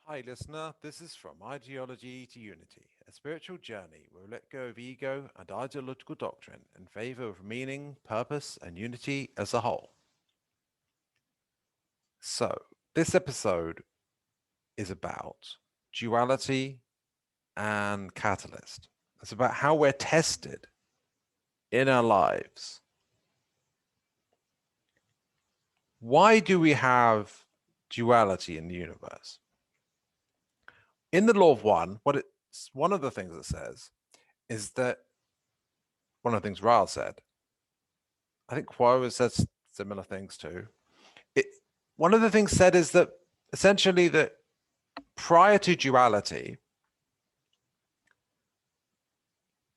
Hi, listener. This is From Ideology to Unity, a spiritual journey where we let go of ego and ideological doctrine in favor of meaning, purpose, and unity as a whole. So, this episode is about duality and catalyst. It's about how we're tested in our lives. Why do we have duality in the universe? In the law of one, one of the things it says is that one of the things Ryle said, I think Quo says similar things too. It, one of the things said is that essentially that prior to duality,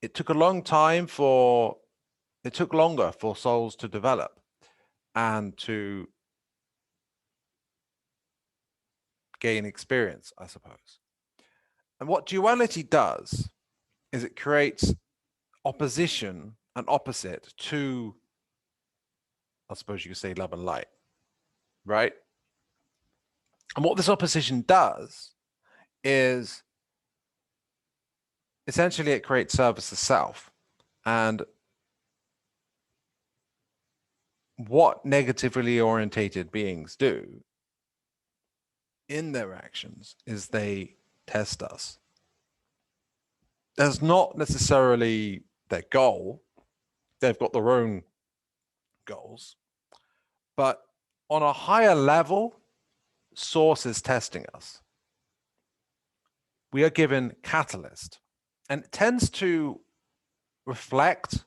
it took longer for souls to develop and to gain experience, I suppose. And what duality does is it creates opposition and opposite to, I suppose you could say, love and light, right? And what this opposition does is essentially it creates service to self. And what negatively orientated beings do in their actions is they test us. That's not necessarily their goal. They've got their own goals. But on a higher level, source is testing us. We are given catalyst, and it tends to reflect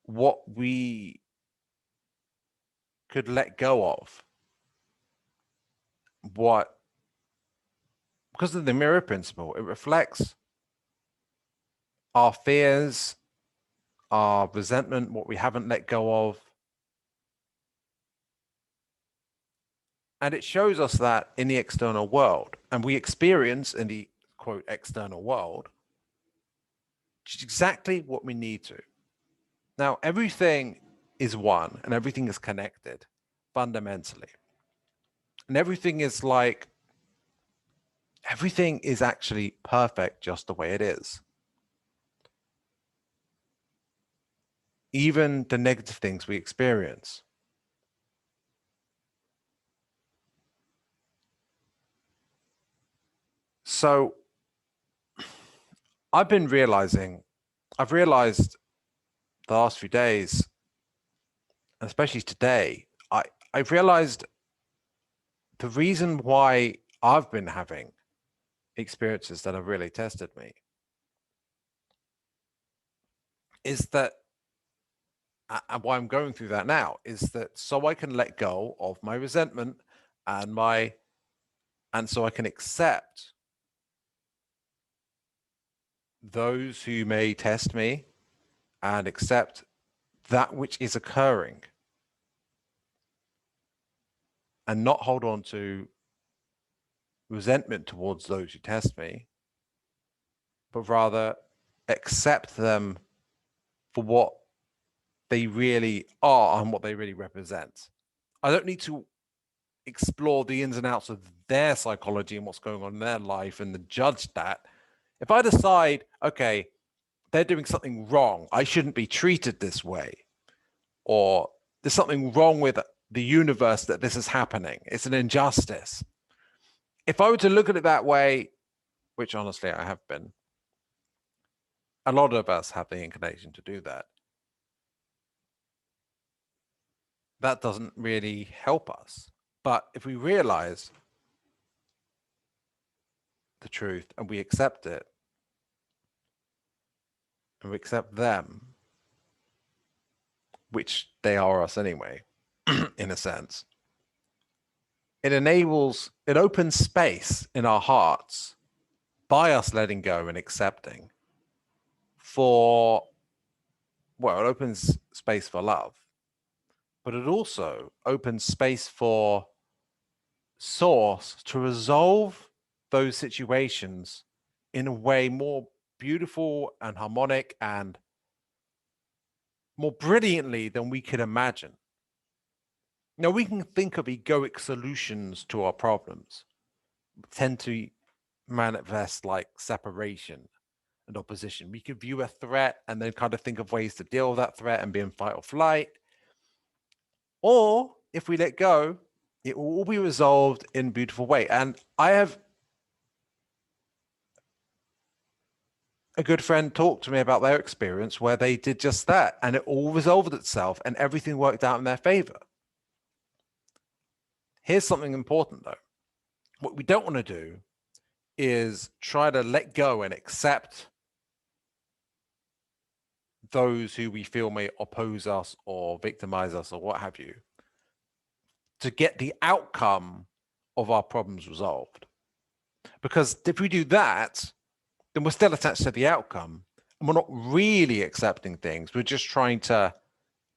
what we could let go of. What, because of the mirror principle, it reflects our fears, our resentment, what we haven't let go of. And it shows us that in the external world. And we experience in the quote external world exactly what we need to. Now, everything is one and everything is connected fundamentally. And everything is actually perfect just the way it is. Even the negative things we experience. So I've realized the last few days, especially today, I've realized the reason why I've been having experiences that have really tested me is that, and why I'm going through that now, is that so I can let go of my resentment and so I can accept those who may test me and accept that which is occurring and not hold on to resentment towards those who test me, but rather accept them for what they really are and what they really represent. I don't need to explore the ins and outs of their psychology and what's going on in their life and judge that. If I decide, okay, they're doing something wrong, I shouldn't be treated this way, or there's something wrong with the universe that this is happening, it's an injustice. If I were to look at it that way, which honestly I have been, a lot of us have the inclination to do that. That doesn't really help us. But if we realize the truth and we accept it, and we accept them, which they are us anyway, in a sense, it opens space in our hearts by us letting go and accepting for, well, it opens space for love, but it also opens space for source to resolve those situations in a way more beautiful and harmonic and more brilliantly than we could imagine. Now, we can think of egoic solutions to our problems, tend to manifest like separation and opposition. We could view a threat and then kind of think of ways to deal with that threat and be in fight or flight. Or if we let go, it will all be resolved in a beautiful way. And I have a good friend talk to me about their experience where they did just that, and it all resolved itself and everything worked out in their favor. Here's something important though. What we don't want to do is try to let go and accept those who we feel may oppose us or victimize us or what have you, to get the outcome of our problems resolved. Because if we do that, then we're still attached to the outcome and we're not really accepting things. We're just trying to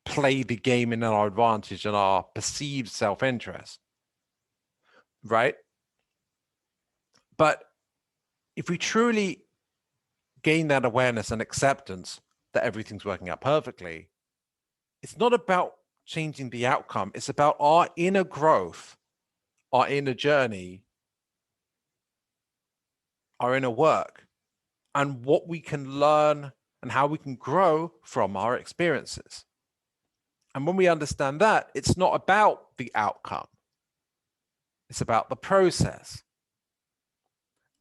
play the game in our advantage and our perceived self-interest, right? But if we truly gain that awareness and acceptance that everything's working out perfectly, it's not about changing the outcome. It's about our inner growth, our inner journey, our inner work, and what we can learn and how we can grow from our experiences. And when we understand that, it's not about the outcome. It's about the process.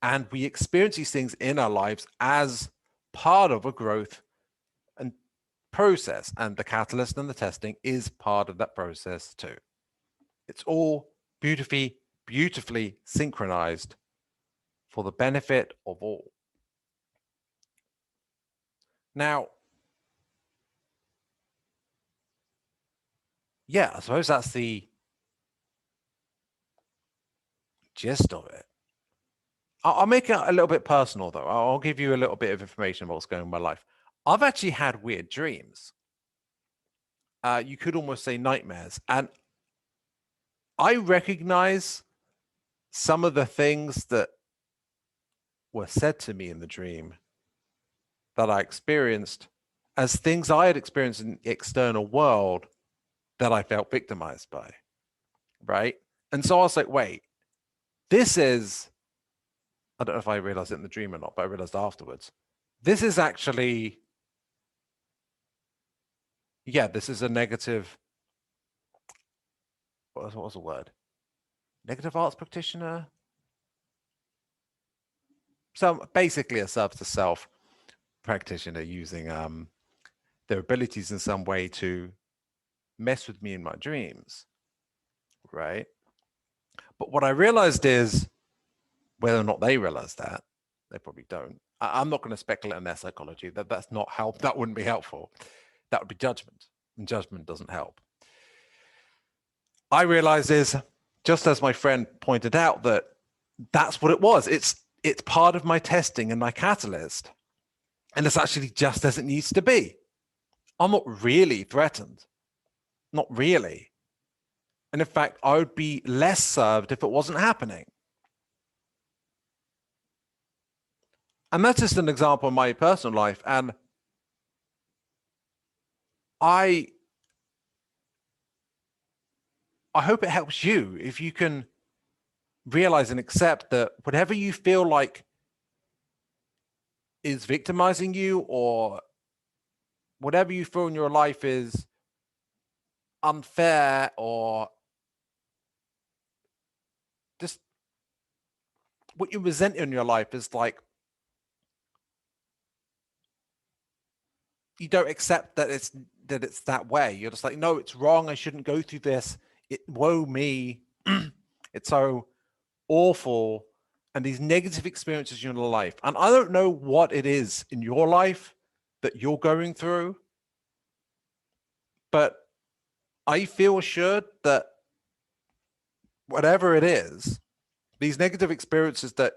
And we experience these things in our lives as part of a growth and process. And the catalyst and the testing is part of that process too. It's all beautifully, beautifully synchronized for the benefit of all. Now, yeah, I suppose that's the gist of it. I'll make it a little bit personal though. I'll give you a little bit of information about what's going on in my life. I've actually had weird dreams. You could almost say nightmares. And I recognize some of the things that were said to me in the dream that I experienced as things I had experienced in the external world that I felt victimized by, right? And so I was like, wait, this is, I don't know if I realized it in the dream or not, but I realized afterwards, this is actually, yeah, this is a negative, what was the word? Negative arts practitioner? So basically a serve to self practitioner using their abilities in some way to mess with me in my dreams, right? But what I realized is, whether or not they realize that, they probably don't. I'm not going to speculate on their psychology. That's not help. That wouldn't be helpful. That would be judgment, and judgment doesn't help. I realize is, just as my friend pointed out, that that's what it was. It's part of my testing and my catalyst, and it's actually just as it needs to be. I'm not really threatened, not really. And in fact, I would be less served if it wasn't happening. And that's just an example of my personal life. And I hope it helps you if you can realize and accept that whatever you feel like is victimizing you, or whatever you feel in your life is unfair, or just what you resent in your life is like, you don't accept that it's that way. You're just like, no, it's wrong. I shouldn't go through this. Woe me. It's so awful. And these negative experiences in your life. And I don't know what it is in your life that you're going through, but I feel assured that whatever it is, these negative experiences that,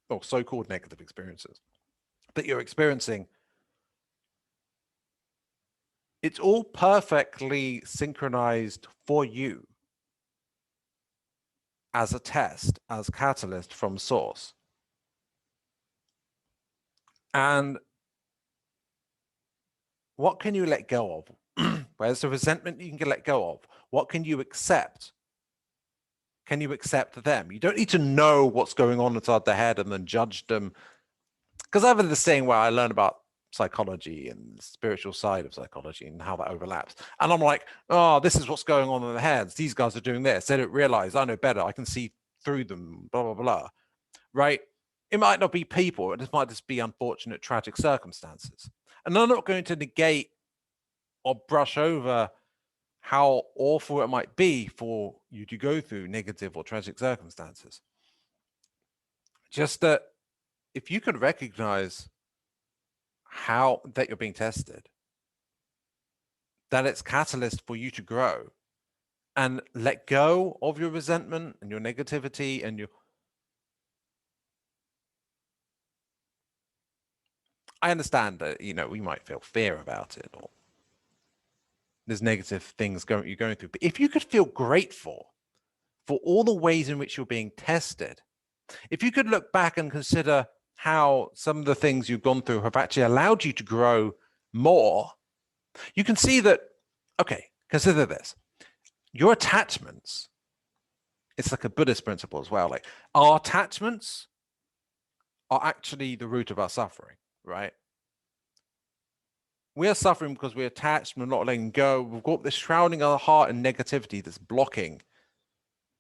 or so-called negative experiences that you're experiencing, it's all perfectly synchronized for you as a test, as catalyst from source. And what can you let go of? Where's the resentment you can let go of? What can you accept? Can you accept them? You don't need to know what's going on inside their head and then judge them. Because I have this thing where I learn about psychology and the spiritual side of psychology and how that overlaps. And I'm like, oh, this is what's going on in their heads. These guys are doing this. They don't realize. I know better. I can see through them, blah, blah, blah. Right? It might not be people. It might just be unfortunate, tragic circumstances. And I'm not going to negate or brush over how awful it might be for you to go through negative or tragic circumstances. Just that if you could recognize how that you're being tested, that it's catalyst for you to grow and let go of your resentment and your negativity and your... I understand that, we might feel fear about it or there's negative things you're going through. But if you could feel grateful for all the ways in which you're being tested, if you could look back and consider how some of the things you've gone through have actually allowed you to grow more, you can see that, okay, consider this. Your attachments, it's like a Buddhist principle as well. Like our attachments are actually the root of our suffering, right? We are suffering because we're attached, we're not letting go. We've got this shrouding our heart and negativity that's blocking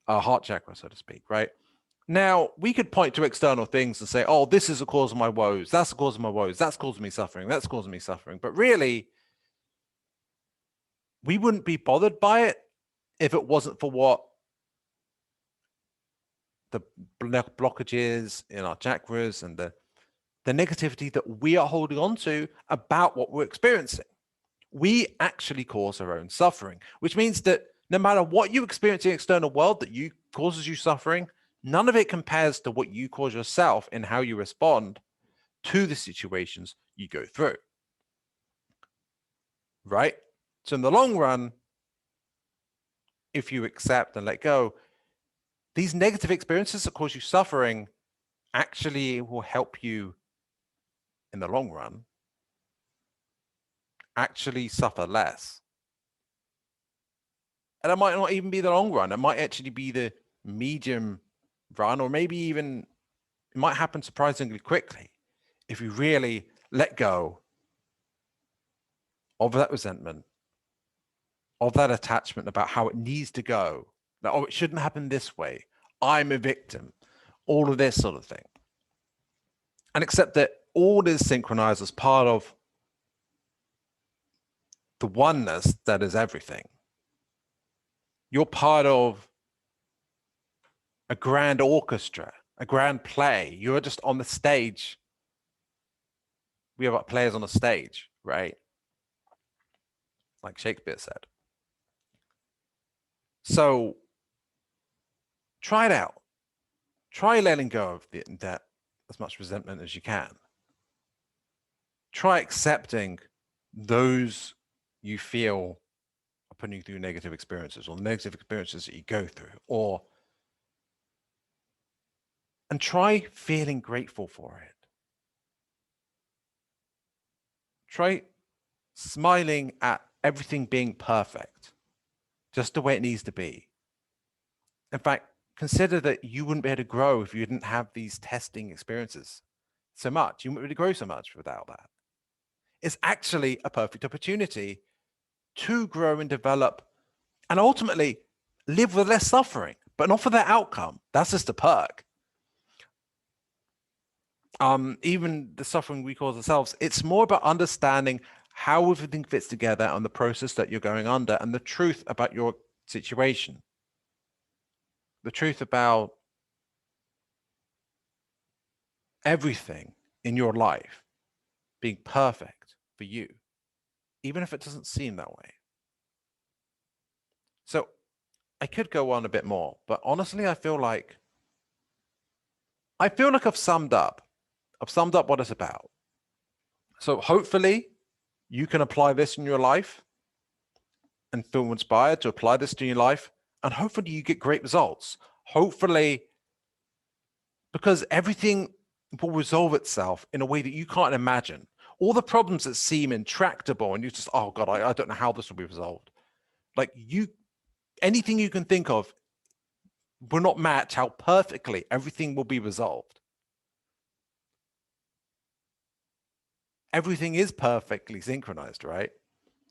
our heart chakra, so to speak, right? Now, we could point to external things and say, oh, this is the cause of my woes. That's the cause of my woes. That's causing me suffering. That's causing me suffering. But really, we wouldn't be bothered by it if it wasn't for what the blockages in our chakras and the negativity that we are holding on to about what we're experiencing. We actually cause our own suffering, which means that no matter what you experience in the external world that causes you suffering, none of it compares to what you cause yourself in how you respond to the situations you go through. Right? So in the long run, if you accept and let go, these negative experiences that cause you suffering actually will help you in the long run actually suffer less. And it might not even be the long run. It might actually be the medium run, or maybe even it might happen surprisingly quickly if you really let go of that resentment, of that attachment about how it needs to go. That, oh, it shouldn't happen this way. I'm a victim. All of this sort of thing. And accept that all is synchronized as part of the oneness that is everything. You're part of a grand orchestra, a grand play. You're just on the stage. We have players on the stage, right? Like Shakespeare said. So try it out. Try letting go of that as much resentment as you can. Try accepting those you feel are putting you through negative experiences, or the negative experiences that you go through, and try feeling grateful for it. Try smiling at everything being perfect, just the way it needs to be. In fact, consider that you wouldn't be able to grow if you didn't have these testing experiences so much. You wouldn't be able to grow so much without that. It's actually a perfect opportunity to grow and develop and ultimately live with less suffering, but not for that outcome. That's just a perk. Even the suffering we cause ourselves, it's more about understanding how everything fits together and the process that you're going under and the truth about your situation. The truth about everything in your life being perfect for you, even if it doesn't seem that way. So I could go on a bit more, but honestly, I feel like I've summed up what it's about. So hopefully you can apply this in your life and feel inspired to apply this to your life. And hopefully you get great results. Hopefully, because everything will resolve itself in a way that you can't imagine. All the problems that seem intractable and you just, oh God, I don't know how this will be resolved. Like anything you can think of will not match how perfectly everything will be resolved. Everything is perfectly synchronized, right?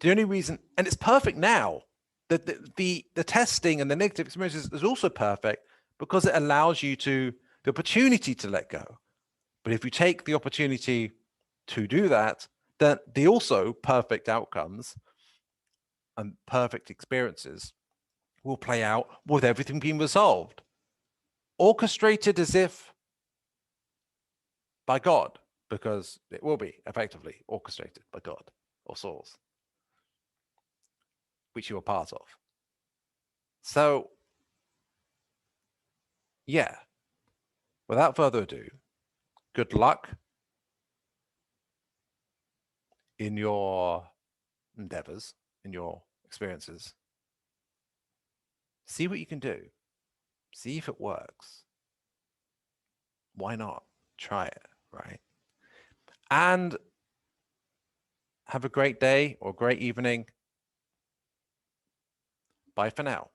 The only reason, and it's perfect now, that the testing and the negative experiences is also perfect because it allows you the opportunity to let go. But if you take the opportunity to do that, then the also perfect outcomes and perfect experiences will play out with everything being resolved, orchestrated as if by God, because it will be effectively orchestrated by God or source, which you are part of. So, yeah, without further ado, good luck in your endeavors, in your experiences. See what you can do. See if it works. Why not? Try it, right? And have a great day or great evening. Bye for now.